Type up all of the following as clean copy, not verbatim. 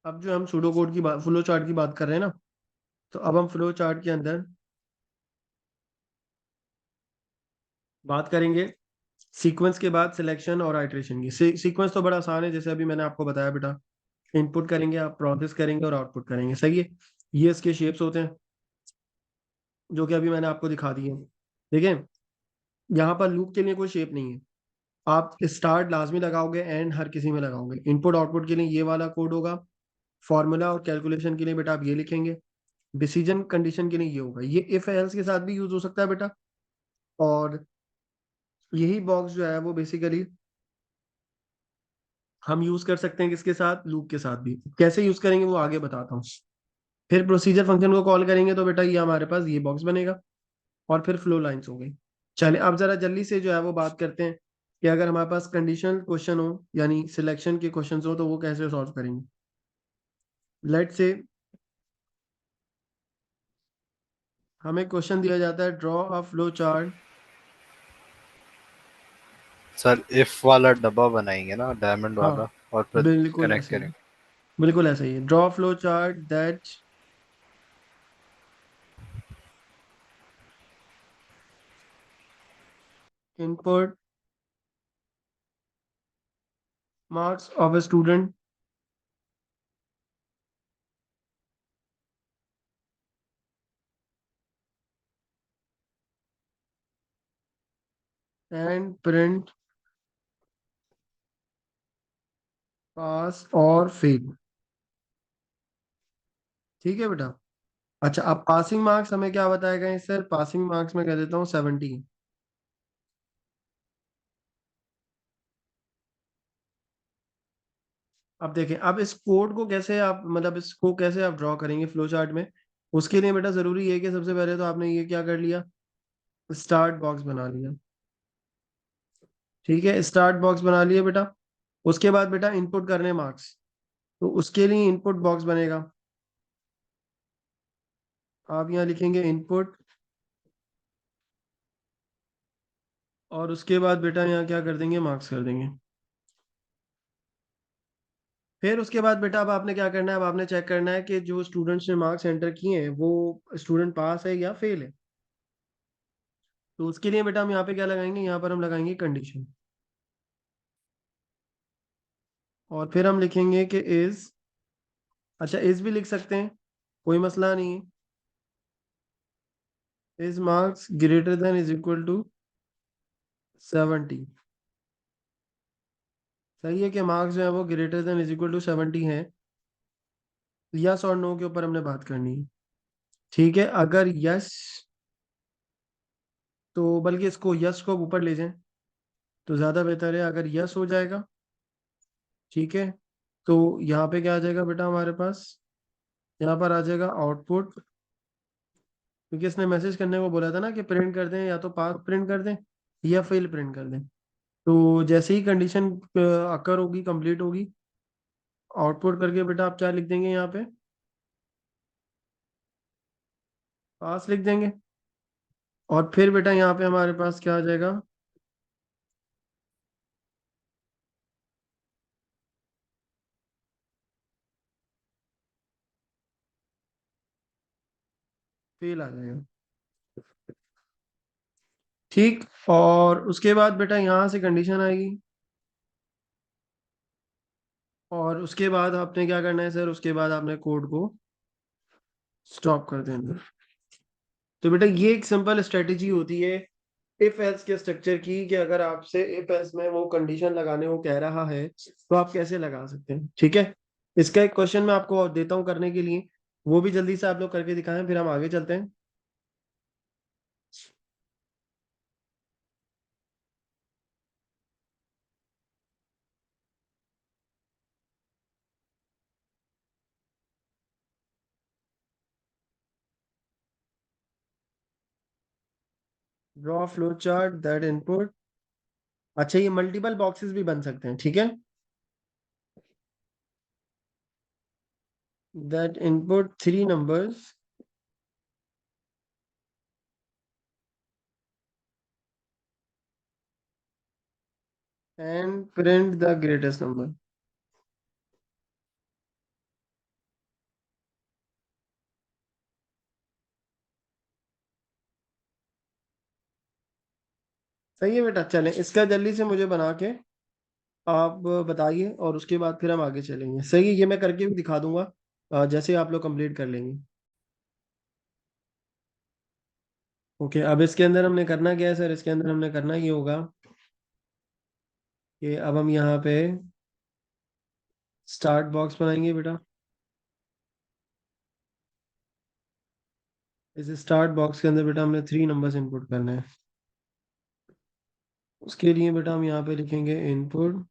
अब जो हम सूडो कोड की बात, फ्लो चार्ट की बात कर रहे हैं ना, तो अब हम फ्लो चार्ट के अंदर बात करेंगे सीक्वेंस के बाद सिलेक्शन और आइट्रेशन की। सीक्वेंस तो बड़ा आसान है, जैसे अभी मैंने आपको बताया बेटा, इनपुट करेंगे, आप प्रोसेस करेंगे और आउटपुट करेंगे, सही है। ये इसके शेप्स होते हैं जो कि अभी मैंने आपको दिखा दिए हैं। देखें, यहाँ पर लूप के लिए कोई शेप नहीं है। आप स्टार्ट लाजमी लगाओगे, एंड हर किसी में लगाओगे। इनपुट आउटपुट के लिए ये वाला कोड होगा। फॉर्मूला और कैलकुलेशन के लिए बेटा आप ये लिखेंगे। डिसीजन कंडीशन के लिए ये होगा। ये इफ एल्स के साथ भी यूज हो सकता है बेटा। और यही बॉक्स जो है वो बेसिकली हम यूज कर सकते हैं किसके साथ, लूप के साथ भी। कैसे यूज करेंगे वो आगे बताता हूँ। फिर प्रोसीजर फंक्शन को कॉल करेंगे तो बेटा ये हमारे पास ये बॉक्स बनेगा। और फिर फ्लो लाइंस हो गई। चलिए अब जरा जल्दी से जो है वो बात करते हैं कि अगर हमारे पास कंडीशनल क्वेश्चन हो, यानी सिलेक्शन के क्वेश्चन हो, तो वो कैसे सॉल्व करेंगे। लेट से हमें क्वेश्चन दिया जाता है, draw a flow chart. Sir if वाला डब्बा बनाएंगे ना, डायमंड हाँ, वाला, और फिर बिल्कुल कनेक्ट ऐसे ही। करेंगे। बिल्कुल ऐसा ही है। Draw flow chart that input marks of a student and print pass और फेल। ठीक है बेटा। अच्छा, अब पासिंग मार्क्स हमें क्या बताएगा इस सर, पासिंग मार्क्स में कह देता हूँ 70। अब देखें, अब इस कोड को कैसे आप, मतलब इसको कैसे आप ड्रॉ करेंगे फ्लो चार्ट में। उसके लिए बेटा जरूरी है कि सबसे पहले तो आपने ये क्या कर लिया, स्टार्ट बॉक्स बना लिया। ठीक है, स्टार्ट बॉक्स बना लिया बेटा। उसके बाद बेटा इनपुट करने मार्क्स, तो उसके लिए इनपुट बॉक्स बनेगा। आप यहाँ लिखेंगे इनपुट, और उसके बाद बेटा यहाँ क्या कर देंगे, मार्क्स कर देंगे। फिर उसके बाद बेटा अब आपने क्या करना है, अब आपने चेक करना है कि जो स्टूडेंट्स ने मार्क्स एंटर किए हैं वो स्टूडेंट पास है या फेल है। तो उसके लिए बेटा हम यहाँ पे क्या लगाएंगे, यहाँ पर हम लगाएंगे कंडीशन। और फिर हम लिखेंगे कि इज, अच्छा इज भी लिख सकते हैं, कोई मसला नहीं है। Is marks greater than is equal to 70। सही है कि मार्क्स जो है वो greater than is equal to 70 है। यस और नो के ऊपर हमने बात करनी है। ठीक है, अगर यस, तो बल्कि इसको यस को ऊपर ले जाएं तो ज्यादा बेहतर है। अगर यस हो जाएगा, ठीक है, तो यहाँ पे क्या आ जाएगा बेटा हमारे पास, यहाँ पर आ जाएगा आउटपुट। क्योंकि इसने मैसेज करने को बोला था ना कि प्रिंट कर दें, या तो पास प्रिंट कर दें या फेल प्रिंट कर दें। तो जैसे ही कंडीशन अकर होगी, कंप्लीट होगी, आउटपुट करके बेटा आप क्या लिख देंगे यहाँ पे, पास लिख देंगे। और फिर बेटा यहाँ पे हमारे पास क्या आ जाएगा, फेल आ जाएगा। ठीक, और उसके बाद बेटा यहाँ से कंडीशन आएगी। और उसके बाद आपने क्या करना है सर, उसके बाद आपने कोड को स्टॉप कर देना। तो बेटा ये एक सिंपल स्ट्रेटेजी होती है इफ एल्स के स्ट्रक्चर की, कि अगर आपसे इफ एल्स में वो कंडीशन लगाने को कह रहा है तो आप कैसे लगा सकते हैं। ठीक है, इसका एक क्वेश्चन मैं आपको देता हूँ करने के लिए, वो भी जल्दी से आप लोग करके दिखाएं, फिर हम आगे चलते हैं। Draw flow chart that input. अच्छा, ये मल्टीपल बॉक्सेस भी बन सकते हैं, ठीक है। That input 3 numbers and print the greatest number। सही है बेटा, चलें इसका जल्दी से मुझे बना के आप बताइए, और उसके बाद फिर हम आगे चलेंगे। सही है, ये मैं करके भी दिखा दूंगा जैसे आप लोग कंप्लीट कर लेंगे। ओके, अब इसके अंदर हमने करना क्या है सर? इसके अंदर हमने करना ये होगा कि अब हम यहाँ पे स्टार्ट बॉक्स बनाएंगे बेटा। इस स्टार्ट बॉक्स के अंदर बेटा हमने 3 नंबर्स इनपुट करना है। उसके लिए बेटा हम यहाँ पे लिखेंगे इनपुट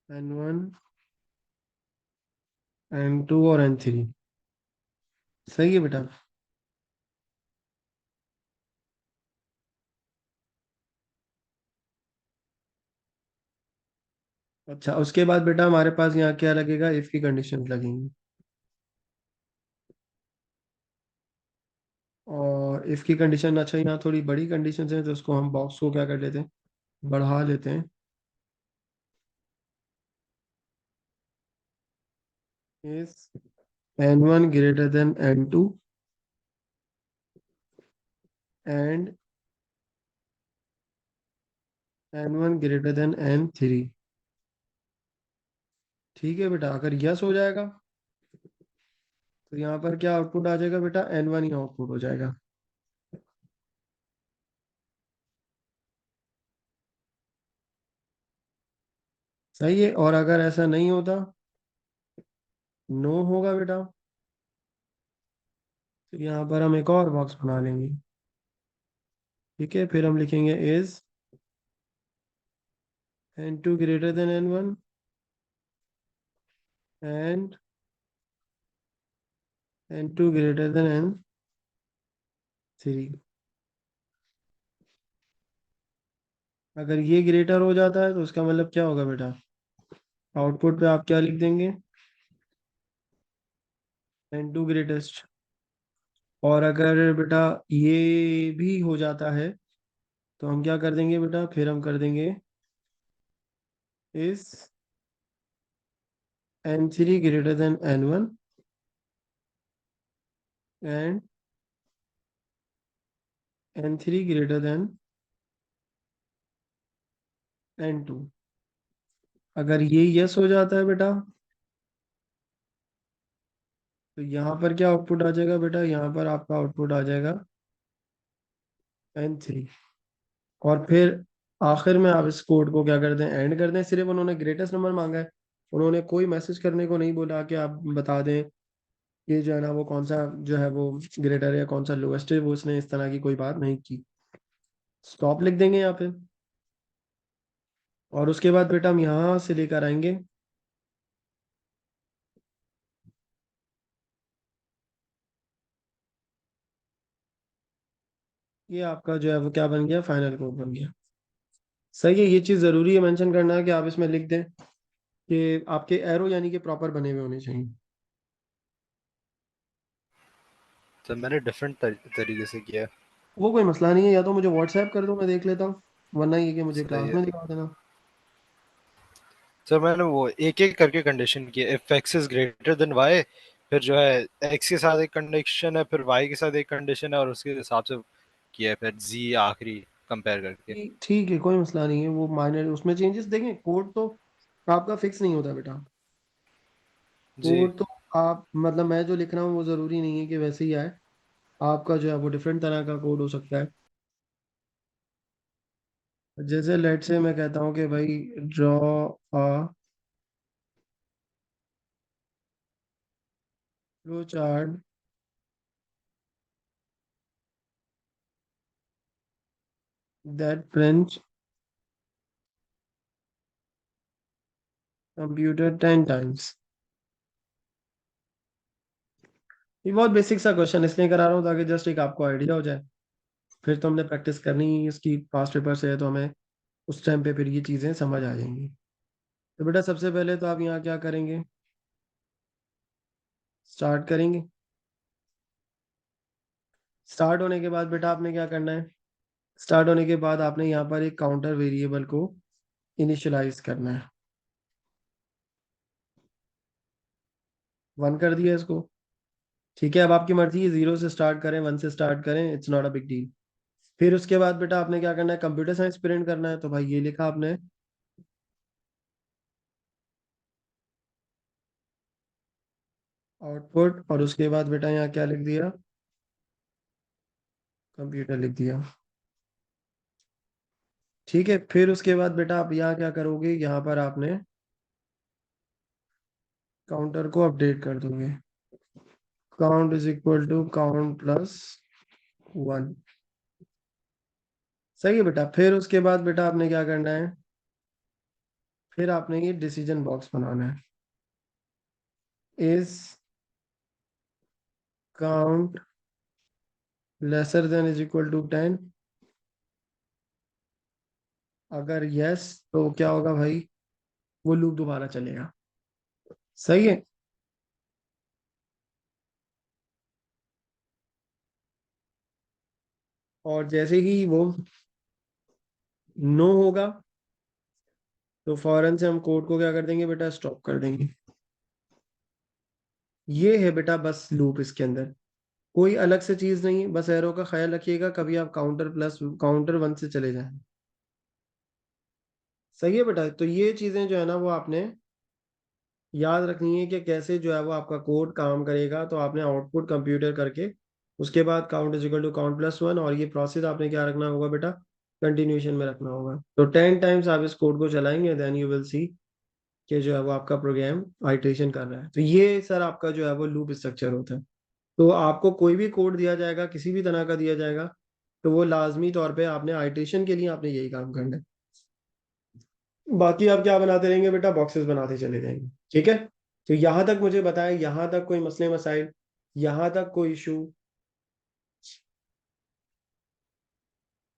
N1 N2 और N3। सही है बेटा। अच्छा, उसके बाद बेटा हमारे पास यहाँ क्या लगेगा? इफ की कंडीशन लगेंगी। और इफ की कंडीशन, अच्छा यहाँ थोड़ी बड़ी कंडीशन है तो उसको हम बॉक्स को क्या कर लेते हैं, बढ़ा लेते हैं। इस N1 greater than N2 and N1 greater than N3। ठीक है बेटा, अगर यस हो जाएगा तो यहाँ पर क्या आउटपुट आ जाएगा बेटा? N1 ही आउटपुट हो जाएगा। सही है, और अगर ऐसा नहीं होता, नो होगा बेटा, तो यहाँ पर हम एक और बॉक्स बना लेंगे। ठीक है, फिर हम लिखेंगे is N2 greater than N1 and N2 greater than N3। अगर ये ग्रेटर हो जाता है तो उसका मतलब क्या होगा बेटा? आउटपुट पे आप क्या लिख देंगे? N2 greatest. और अगर बेटा ये भी हो जाता है तो हम क्या कर देंगे बेटा? फिर हम कर देंगे इस N3 greater than N1 and N3 greater than N2। अगर ये यस हो जाता है बेटा तो यहाँ पर क्या आउटपुट आ जाएगा बेटा? यहाँ पर आपका आउटपुट आ जाएगा N3। और फिर आखिर में आप इस कोड को क्या कर दें? एंड कर दें। सिर्फ उन्होंने ग्रेटेस्ट नंबर मांगा है, उन्होंने कोई मैसेज करने को नहीं बोला कि आप बता दें ये जो है ना वो कौन सा जो है वो ग्रेटर है या कौन सा लोएस्ट है। वो उसने इस तरह की कोई बात नहीं की। स्टॉप लिख देंगे यहाँ पे। और उसके बाद बेटा हम यहाँ से लेकर आएंगे ये आपका जो है वो क्या बन गया? फाइनल कोड बन गया। सही है, ये चीज़ ज़रूरी है मेंशन करना कि आप इसमें लिख दें कि आपके एरो यानी कि प्रॉपर बने हुए होने चाहिए। तो मैंने डिफरेंट तरीके से किया है। वो कोई मसला नहीं है, या तो मुझे व्हाट्सएप कर दो, मैं देख लेता हूँ, वरना ये कि मुझे सही क्लास है। में दिखा देना। सर मैंने वो एक एक करके कंडीशन की है। If x is greater than y, फिर जो है एक्स के साथ एक कंडीशन है, फिर वाई के साथ एक कंडीशन है, और उसके हिसाब से किया है फिर जी आखिरी कंपेयर करके। ठीक है, कोई मसला नहीं है, वो माइनर उसमें चेंजेस देखें। कोड तो आपका फिक्स नहीं होता बेटा। जी। कोड तो आप मतलब मैं जो लिख रहा हूँ वो ज़रूरी नहीं है कि वैसे ही आए। आपका जो है वो डिफरेंट तरह का कोड हो सकता है। जैसे लेट से मैं कहता हूँ कि भाई draw a flow chart that prints computer 10 times. ये बहुत बेसिक सा क्वेश्चन इसलिए करा रहा हूँ ताकि जस्ट एक आपको आइडिया हो जाए। फिर तो हमने प्रैक्टिस करनी ही इसकी, पास्ट पेपर से है तो हमें उस टाइम पे फिर ये चीज़ें समझ आ जाएंगी। तो बेटा सबसे पहले तो आप यहाँ क्या करेंगे? स्टार्ट करेंगे। स्टार्ट होने के बाद बेटा आपने क्या करना है? स्टार्ट होने के बाद आपने यहाँ पर एक काउंटर वेरिएबल को इनिशियलाइज करना है। 1 कर दिया इसको। ठीक है, अब आपकी मर्जी है, 0 से स्टार्ट करें, 1 से स्टार्ट करें, it's not a big deal. फिर उसके बाद बेटा आपने क्या करना है, कंप्यूटर साइंस प्रिंट करना है, तो भाई ये लिखा आपने आउटपुट, और उसके बाद बेटा यहाँ क्या लिख दिया, कंप्यूटर लिख दिया। ठीक है, फिर उसके बाद बेटा आप यहाँ क्या करोगे, यहाँ पर आपने काउंटर को अपडेट कर दोगे, count is equal to count plus 1। सही है बेटा। फिर उसके बाद बेटा आपने क्या करना है, फिर आपने ये डिसीजन बॉक्स बनाना है, is count lesser than is equal to 10, अगर यस तो क्या होगा भाई, वो लूप दोबारा चलेगा। सही है। और जैसे ही वो नो होगा तो फौरन से हम कोड को क्या कर देंगे बेटा, स्टॉप कर देंगे। ये है बेटा बस लूप, इसके अंदर कोई अलग से चीज नहीं है, बस एरो का ख्याल रखिएगा कभी आप काउंटर 1 से चले जाएं। सही है बेटा। तो ये चीजें जो है ना वो आपने याद रखनी है कि कैसे जो है वो आपका कोड काम करेगा। तो आपने आउटपुट कंप्यूटर करके उसके बाद count is equal to count plus 1, और ये प्रोसेस आपने क्या रखना होगा बेटा, कंटिन्यूशन में रखना होगा। तो 10 टाइम्स आप इस कोड को चलाएंगे, देन यू विल सी कि जो है वो आपका प्रोग्राम आइटरेशन कर रहा है। तो ये सर आपका जो है वो लूप स्ट्रक्चर होता है। तो आपको कोई भी कोड दिया जाएगा, किसी भी तरह का दिया जाएगा, तो वो लाजमी तौर पे आपने आइटरेशन के लिए आपने यही काम करना है। बाकी आप क्या बनाते रहेंगे बेटा, बॉक्सेस बनाते चले जाएंगे। ठीक है। तो यहाँ तक मुझे बताएं, यहाँ तक कोई मसले मसाइल, यहाँ तक कोई इशू?